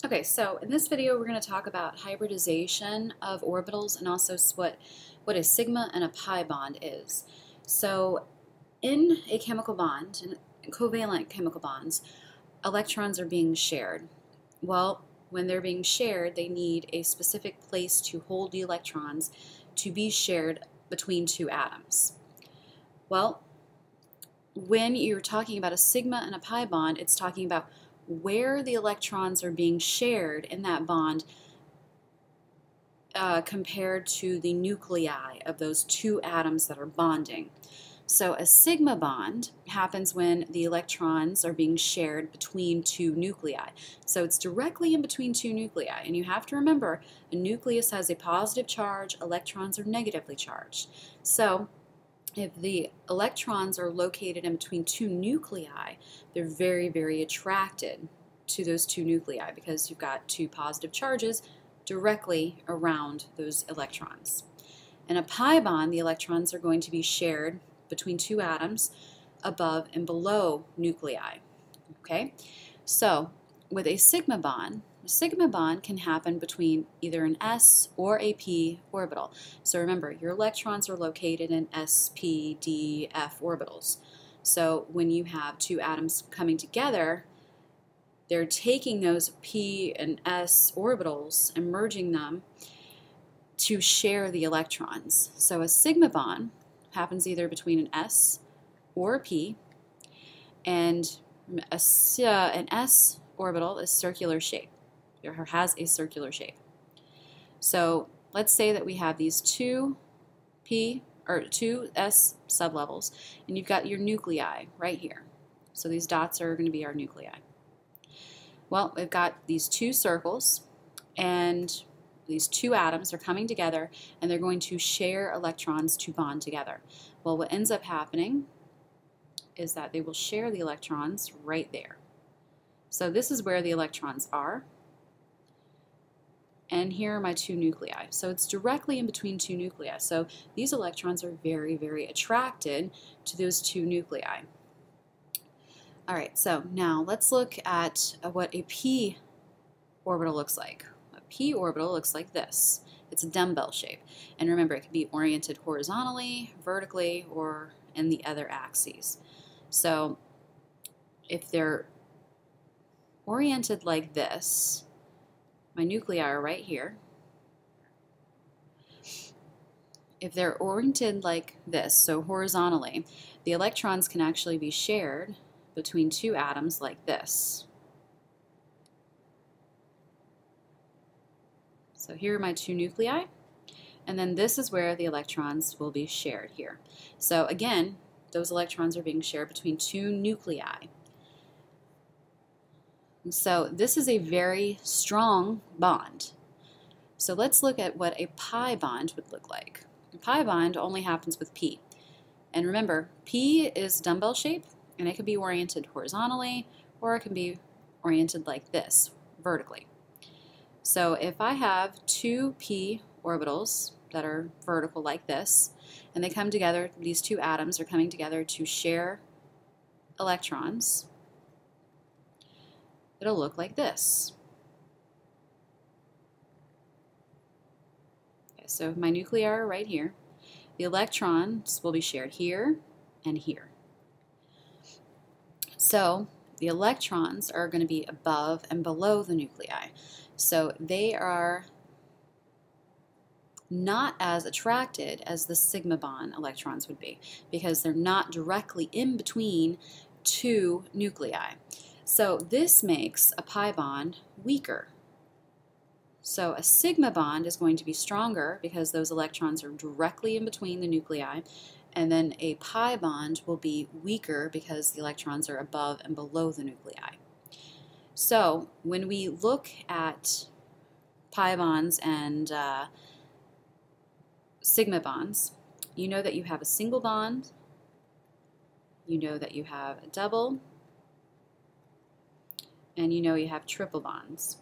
Okay, so in this video we're going to talk about hybridization of orbitals and also what a sigma and a pi bond is. So in a chemical bond, in covalent chemical bonds, electrons are being shared. Well, when they're being shared, they need a specific place to hold the electrons to be shared between two atoms. Well, when you're talking about a sigma and a pi bond, it's talking about where the electrons are being shared in that bond compared to the nuclei of those two atoms that are bonding. So a sigma bond happens when the electrons are being shared between two nuclei. So it's directly in between two nuclei. And you have to remember, a nucleus has a positive charge, electrons are negatively charged. So if the electrons are located in between two nuclei, they're very, very attracted to those two nuclei because you've got two positive charges directly around those electrons. In a pi bond, the electrons are going to be shared between two atoms above and below nuclei. Okay? So with a sigma bond can happen between either an s or a p orbital. So remember, your electrons are located in s, p, d, f orbitals. So when you have two atoms coming together, they're taking those p and s orbitals and merging them to share the electrons. So a sigma bond happens either between an s or a p, and an s orbital is circular shape, or has a circular shape. So let's say that we have these two s sublevels, and you've got your nuclei right here. So these dots are going to be our nuclei. Well, we've got these two circles, and these two atoms are coming together, and they're going to share electrons to bond together. Well, what ends up happening is that they will share the electrons right there. So this is where the electrons are, and here are my two nuclei. So it's directly in between two nuclei. So these electrons are very, very attracted to those two nuclei. All right, so now let's look at what a p orbital looks like. A p orbital looks like this. It's a dumbbell shape. And remember, it can be oriented horizontally, vertically, or in the other axes. So if they're oriented like this, my nuclei are right here. If they're oriented like this, so horizontally, the electrons can actually be shared between two atoms like this. So here are my two nuclei, and then this is where the electrons will be shared here. So again, those electrons are being shared between two nuclei. So this is a very strong bond. So let's look at what a pi bond would look like. A pi bond only happens with p. And remember, p is dumbbell shape, and it can be oriented horizontally, or it can be oriented like this, vertically. So if I have two p orbitals that are vertical like this, and they come together, these two atoms are coming together to share electrons, it'll look like this. Okay, so my nuclei are right here. The electrons will be shared here and here. So the electrons are going to be above and below the nuclei. So they are not as attracted as the sigma bond electrons would be, because they're not directly in between two nuclei. So this makes a pi bond weaker. So a sigma bond is going to be stronger because those electrons are directly in between the nuclei, and then a pi bond will be weaker because the electrons are above and below the nuclei. So when we look at pi bonds and sigma bonds, you know that you have a single bond, you know that you have a double, and you know you have triple bonds.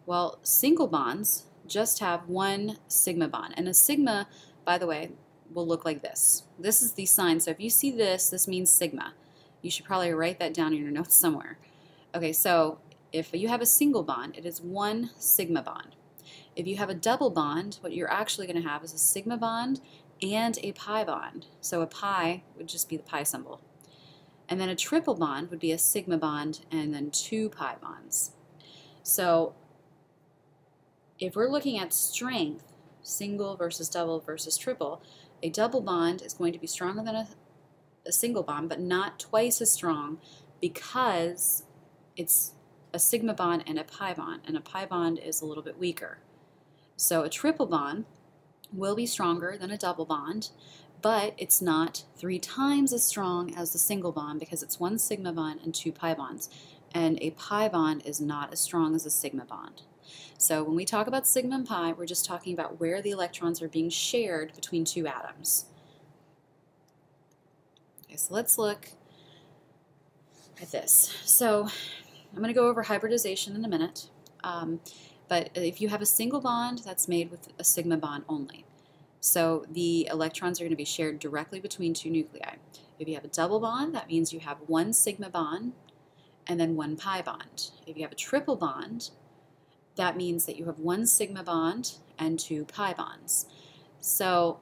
Well, single bonds just have one sigma bond, and a sigma, by the way, will look like this. This is the sign, so if you see this, this means sigma. You should probably write that down in your notes somewhere. Okay, so If you have a single bond, it is one sigma bond. If you have a double bond, what you're actually going to have is a sigma bond and a pi bond. So a pi would just be the pi symbol. And then a triple bond would be a sigma bond and then two pi bonds. So if we're looking at strength, single versus double versus triple, a double bond is going to be stronger than a single bond, but not twice as strong because it's a sigma bond and a pi bond is a little bit weaker. So a triple bond will be stronger than a double bond, but it's not 3 times as strong as the single bond because it's one sigma bond and two pi bonds. And a pi bond is not as strong as a sigma bond. So when we talk about sigma and pi, we're just talking about where the electrons are being shared between two atoms. Okay, so let's look at this. So I'm going to go over hybridization in a minute, but if you have a single bond, that's made with a sigma bond only. So the electrons are going to be shared directly between two nuclei. If you have a double bond, that means you have one sigma bond and then one pi bond. If you have a triple bond, that means that you have one sigma bond and two pi bonds. So,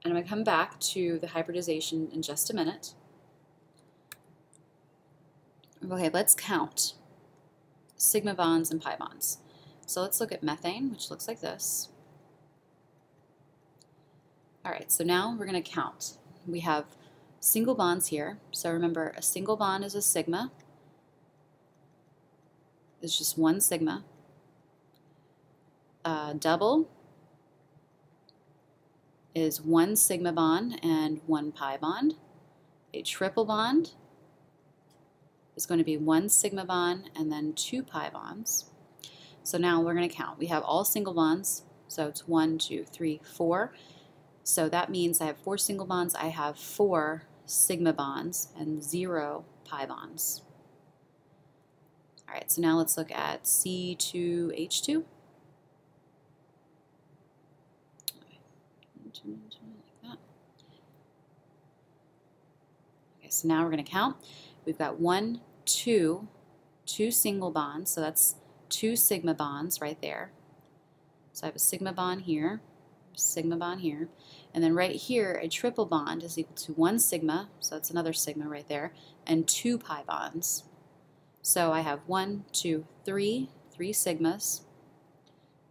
and I'm going to come back to the hybridization in just a minute. Okay, let's count sigma bonds and pi bonds. So let's look at methane, which looks like this. All right, so now we're going to count. We have single bonds here. So remember, a single bond is a sigma. It's just one sigma. Double is one sigma bond and one pi bond. A triple bond is going to be one sigma bond and then two pi bonds. So now we're going to count. We have all single bonds, so it's 1, 2, 3, 4. So that means I have 4 single bonds, I have 4 sigma bonds and 0 pi bonds. All right, so now let's look at C2H2. Okay, so now we're going to count. We've got 1, 2 single bonds, so that's 2 sigma bonds right there. So I have a sigma bond here, and then right here a triple bond is equal to 1 sigma, so that's another sigma right there, and 2 pi bonds. So I have 1, 2, 3 sigmas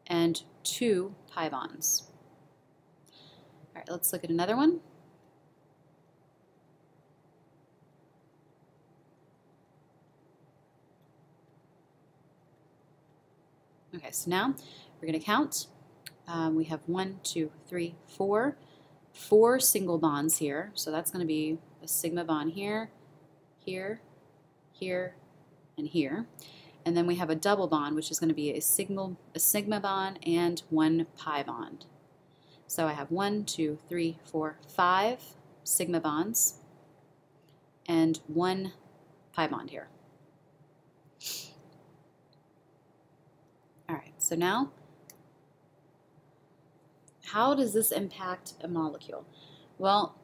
and 2 pi bonds. All right, let's look at another one. Okay, so now we're going to count. We have 1, 2, 3, 4. 4 single bonds here, so that's going to be a sigma bond here, here, here, and here. And then we have a double bond, which is going to be a sigma bond and 1 pi bond. So I have 1, 2, 3, 4, 5 sigma bonds and 1 pi bond here. All right, so now, how does this impact a molecule? Well,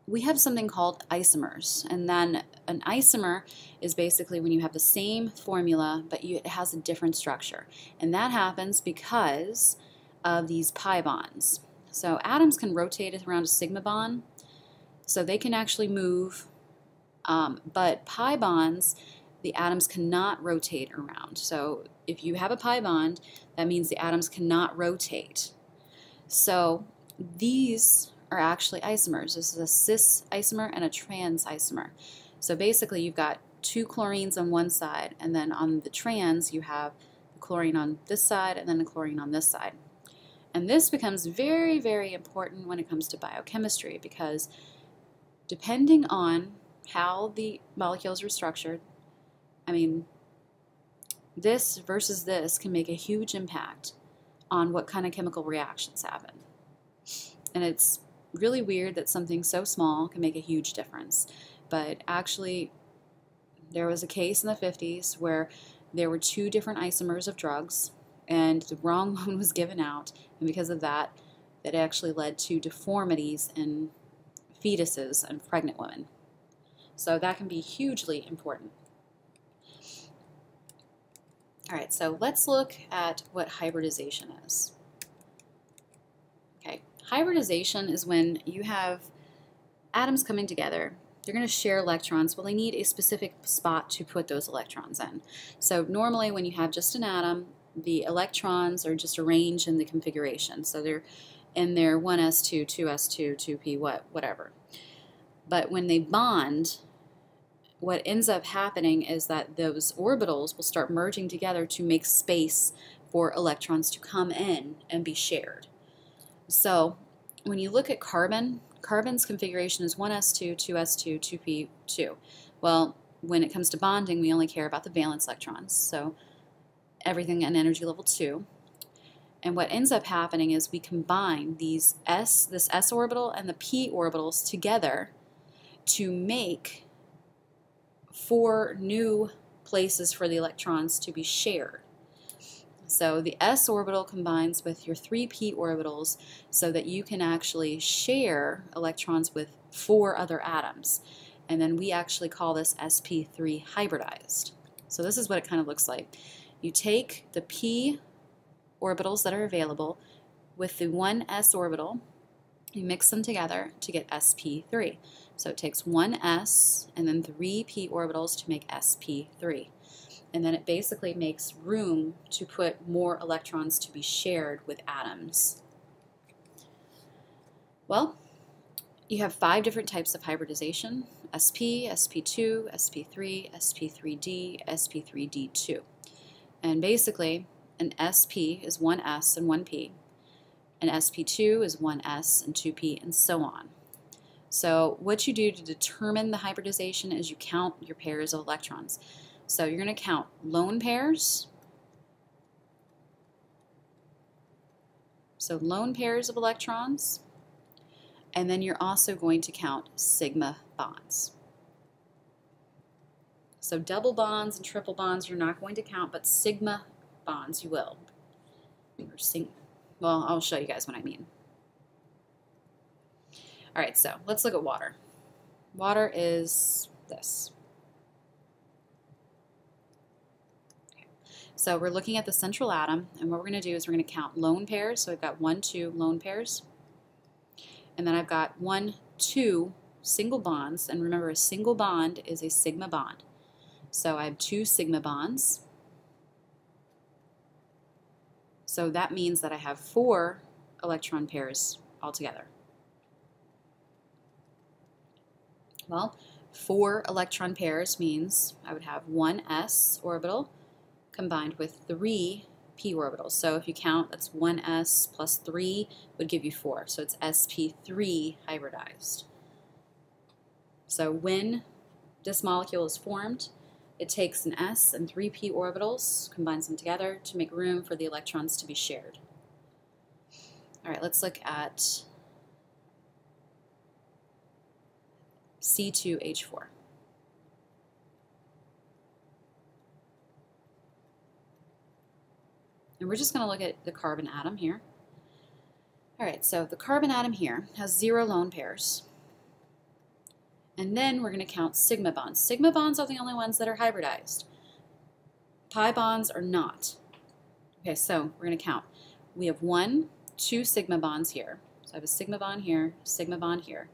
we have something called isomers, and then an isomer is basically when you have the same formula, but it has a different structure. And that happens because of these pi bonds. So atoms can rotate around a sigma bond, so they can actually move, but pi bonds, the atoms cannot rotate around. So if you have a pi bond, that means the atoms cannot rotate. So these are actually isomers. This is a cis isomer and a trans isomer. So basically you've got 2 chlorines on one side, and then on the trans you have the chlorine on this side and then the chlorine on this side. And this becomes very, very important when it comes to biochemistry, because depending on how the molecules are structured, I mean, this versus this can make a huge impact on what kind of chemical reactions happen. And it's really weird that something so small can make a huge difference. But actually, there was a case in the 50s where there were 2 different isomers of drugs, and the wrong one was given out, and because of that, it actually led to deformities in fetuses and pregnant women. So that can be hugely important. All right, so let's look at what hybridization is. Okay, hybridization is when you have atoms coming together. They're going to share electrons. Well, they need a specific spot to put those electrons in. So normally when you have just an atom, the electrons are just arranged in the configuration. So they're in their 1s2, 2s2, 2p, whatever. But when they bond, what ends up happening is that those orbitals will start merging together to make space for electrons to come in and be shared. So when you look at carbon's configuration is 1s2, 2s2, 2p2. Well, when it comes to bonding, we only care about the valence electrons, so everything at energy level 2. And what ends up happening is we combine this s orbital and the p orbitals together to make 4 new places for the electrons to be shared. So the s orbital combines with your 3p orbitals so that you can actually share electrons with 4 other atoms. And then we actually call this sp3 hybridized. So this is what it kind of looks like. You take the p orbitals that are available with the 1s orbital, you mix them together to get sp3. So it takes 1s and then 3 p orbitals to make sp3. And then it basically makes room to put more electrons to be shared with atoms. Well, you have 5 different types of hybridization: sp, sp2, sp3, sp3d, sp3d2. And basically, an sp is 1s and 1p. An sp2 is 1s and 2p, and so on. So what you do to determine the hybridization is you count your pairs of electrons. So you're going to count lone pairs. So lone pairs of electrons. And then you're also going to count sigma bonds. So double bonds and triple bonds you're not going to count, but sigma bonds you will. Well, I'll show you guys what I mean. All right, so let's look at water. Water is this. Okay. So we're looking at the central atom, and what we're going to do is we're going to count lone pairs. So I've got 1, 2 lone pairs. And then I've got 1, 2 single bonds. And remember, a single bond is a sigma bond. So I have 2 sigma bonds. So that means that I have 4 electron pairs altogether. Well, 4 electron pairs means I would have 1 s orbital combined with 3 p orbitals. So if you count, that's 1s plus 3 would give you 4. So it's sp3 hybridized. So when this molecule is formed, it takes an s and 3 p orbitals, combines them together to make room for the electrons to be shared. All right, let's look at C2H4. And we're just going to look at the carbon atom here. All right, so the carbon atom here has 0 lone pairs. And then we're going to count sigma bonds. Sigma bonds are the only ones that are hybridized. Pi bonds are not. Okay, so we're going to count. We have 1, 2 sigma bonds here. So I have a sigma bond here, sigma bond here.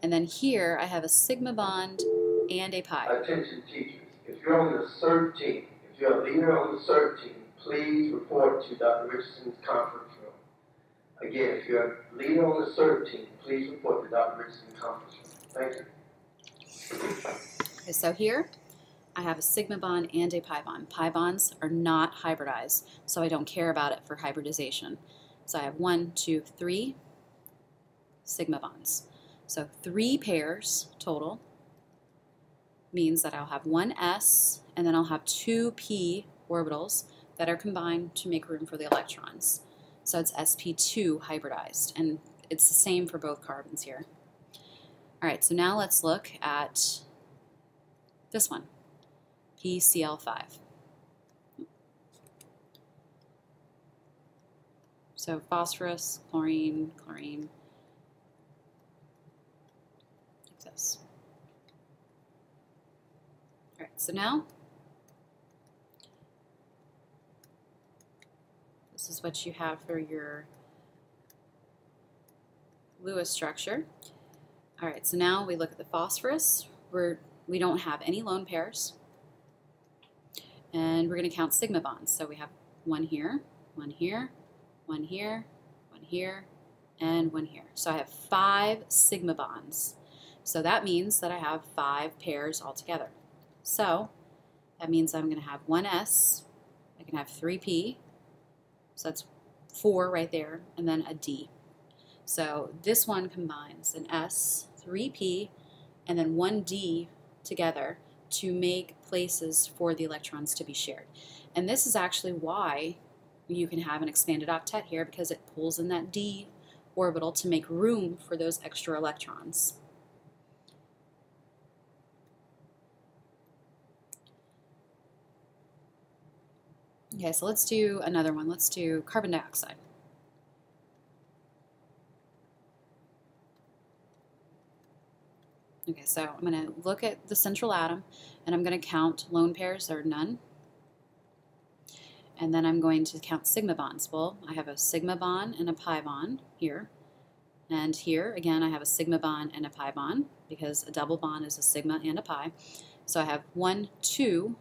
And then here I have a sigma bond and a pi. Attention teachers, if you're on the CERT team, if you're a leader on the CERT team, please report to Dr. Richardson's conference room. Again, if you're a leader on the CERT team, please report to Dr. Richardson's conference room. Thank you. Okay, so here I have a sigma bond and a pi bond. Pi bonds are not hybridized, so I don't care about it for hybridization. So I have 1, 2, 3 sigma bonds. So 3 pairs total means that I'll have 1 s and then I'll have 2 p orbitals that are combined to make room for the electrons. So it's sp2 hybridized, and it's the same for both carbons here. All right, so now let's look at this one, PCl5. So phosphorus, chlorine, chlorine, like this. All right, so now is what you have for your Lewis structure. All right, so now we look at the phosphorus. We don't have any lone pairs. And we're going to count sigma bonds. So we have one here, one here, one here, one here, and one here. So I have 5 sigma bonds. So that means that I have 5 pairs altogether. So that means I'm going to have one S, I can have 3P, so that's 4 right there, and then a D. So this one combines an S, 3P, and then 1D together to make places for the electrons to be shared. And this is actually why you can have an expanded octet here, because it pulls in that D orbital to make room for those extra electrons. Okay, so let's do another one. Let's do carbon dioxide. Okay, so I'm going to look at the central atom, and I'm going to count lone pairs. There are none. And then I'm going to count sigma bonds. Well, I have a sigma bond and a pi bond here. And here, again, I have a sigma bond and a pi bond, because a double bond is a sigma and a pi. So I have 1, 2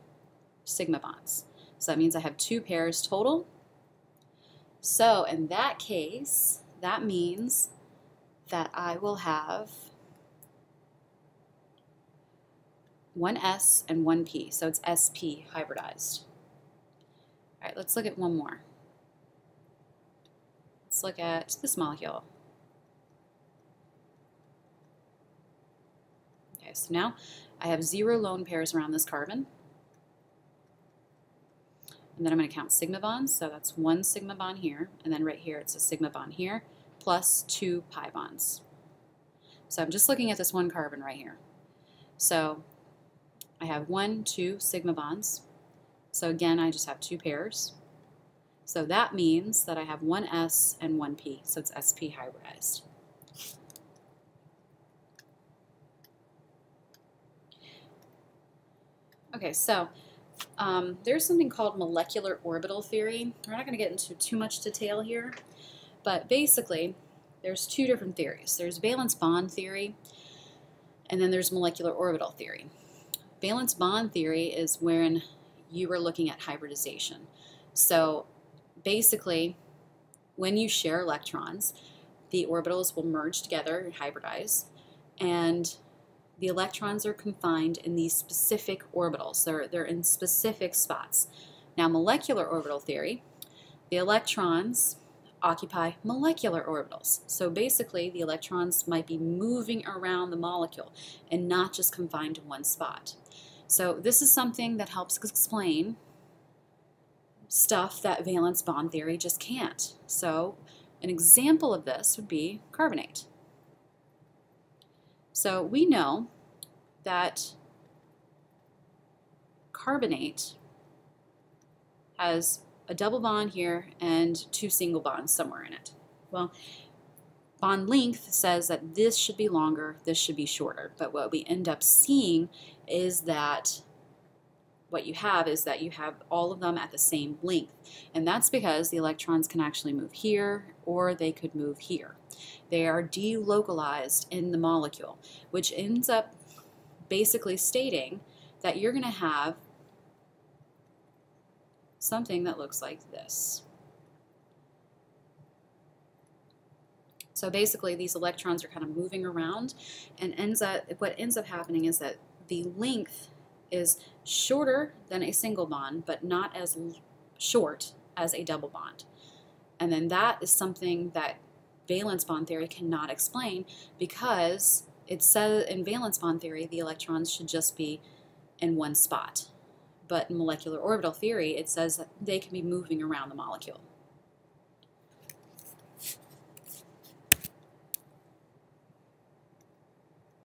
sigma bonds. So that means I have 2 pairs total. So in that case, that means that I will have 1 S and 1 P. So it's SP hybridized. All right, let's look at one more. Let's look at this molecule. Okay, so now I have 0 lone pairs around this carbon. And then I'm going to count sigma bonds, so that's 1 sigma bond here, and then right here it's a sigma bond here, plus 2 pi bonds. So I'm just looking at this one carbon right here. So I have 1, 2 sigma bonds. So again, I just have 2 pairs. So that means that I have 1 S and 1 P, so it's SP hybridized. Okay, so there's something called molecular orbital theory. We're not going to get into too much detail here, but basically there's 2 different theories. There's valence bond theory, and then there's molecular orbital theory. Valence bond theory is when you are looking at hybridization. So basically, when you share electrons, the orbitals will merge together, hybridize, and the electrons are confined in these specific orbitals. They're in specific spots. Now, molecular orbital theory, the electrons occupy molecular orbitals. So basically, the electrons might be moving around the molecule and not just confined to one spot. So this is something that helps explain stuff that valence bond theory just can't. So an example of this would be carbonate. So we know that carbonate has a double bond here and 2 single bonds somewhere in it. Well, bond length says that this should be longer, this should be shorter, but what we end up seeing is that what you have is that you have all of them at the same length, and that's because the electrons can actually move here or they could move here. They are delocalized in the molecule, which ends up basically stating that you're going to have something that looks like this. So basically these electrons are kind of moving around, and what ends up happening is that the length is shorter than a single bond, but not as short as a double bond. And then that is something that valence bond theory cannot explain, because it says in valence bond theory the electrons should just be in one spot. But in molecular orbital theory, it says that they can be moving around the molecule.